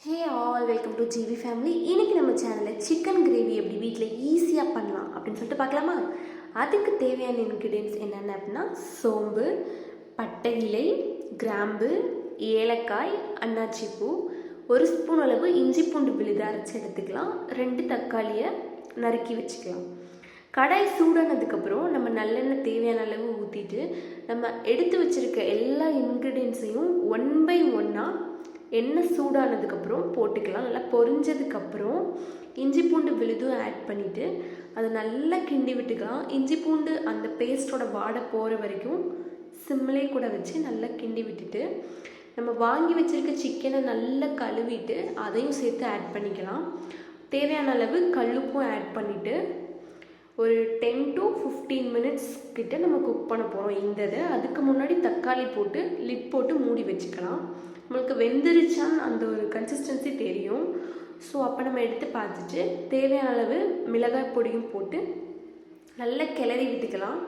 Hey all welcome to GV family. இன்றைக்கி நம்ம சேனலில் சிக்கன் கிரேவி எப்படி வீட்டில் ஈஸியாக பண்ணலாம் அப்படின்னு சொல்லிட்டு பார்க்கலாமா? அதுக்கு தேவையான இன்க்ரீடியன்ஸ் என்னென்ன அப்படின்னா சோம்பு, பட்டை இலை, கிராம்பு, ஏலக்காய், அன்னாச்சி பூ, 1 ஸ்பூன் அளவு இஞ்சி பூண்டு விழுது அரைச்சி எடுத்துக்கலாம். 2 தக்காளியை நறுக்கி வச்சுக்கலாம். கடாய் சூடானதுக்கப்புறம் நம்ம நல்லெண்ணெய் தேவையான அளவு ஊற்றிட்டு நம்ம எடுத்து வச்சுருக்க எல்லா இன்க்ரீடியன்ஸையும் 1 பை 1 எண்ணெய் சூடானதுக்கப்புறம் போட்டுக்கலாம். நல்லா பொரிஞ்சதுக்கப்புறம் இஞ்சி பூண்டு விழுதும் ஆட் பண்ணிவிட்டு அதை நல்லா கிண்டி விட்டுக்கலாம். இஞ்சி பூண்டு அந்த பேஸ்ட்டோட வாடை போகிற வரைக்கும் சிம்மிலே கூட வச்சு நல்லா கிண்டி விட்டுட்டு நம்ம வாங்கி வச்சுருக்க சிக்கனை நல்லா கழுவிட்டு அதையும் சேர்த்து ஆட் பண்ணிக்கலாம். தேவையான அளவு கல்லுப்பும் ஆட் பண்ணிவிட்டு ஒரு 10 to 15 மினிட்ஸ் கிட்ட நம்ம குக் பண்ண போகிறோம். அதுக்கு முன்னாடி தக்காளி போட்டு லிட் போட்டு மூடி வச்சுக்கலாம். நம்மளுக்கு வெந்துருச்சான்னு அந்த ஒரு கன்சிஸ்டன்சி தெரியும். ஸோ அப்போ நம்ம எடுத்து பார்த்துட்டு தேவையான அளவு மிளகாய் பொடியும் போட்டு நல்லா கிளறி விட்டுக்கலாம்.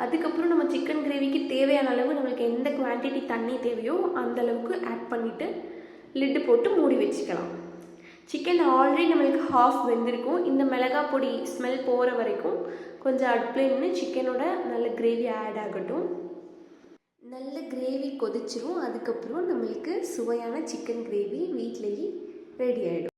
அதுக்கப்புறம் நம்ம சிக்கன் கிரேவிக்கு தேவையான அளவு நம்மளுக்கு எந்த குவான்டிட்டி தண்ணி தேவையோ அந்த அளவுக்கு ஆட் பண்ணிவிட்டு லிட்டு போட்டு மூடி வச்சுக்கலாம். சிக்கன் ஆல்ரெடி நம்மளுக்கு ஹாஃப் வெந்திருக்கும். இந்த மிளகாய் பொடி ஸ்மெல் போகிற வரைக்கும் கொஞ்சம் அடுப்பில் நின்று சிக்கனோட நல்ல கிரேவி ஆட் ஆகட்டும். நல்ல கிரேவி கொதிச்சிரும். அதுக்கப்புறம் நம்மளுக்கு சுவையான சிக்கன் கிரேவி வீட்டிலேயே ரெடி ஆகிடும்.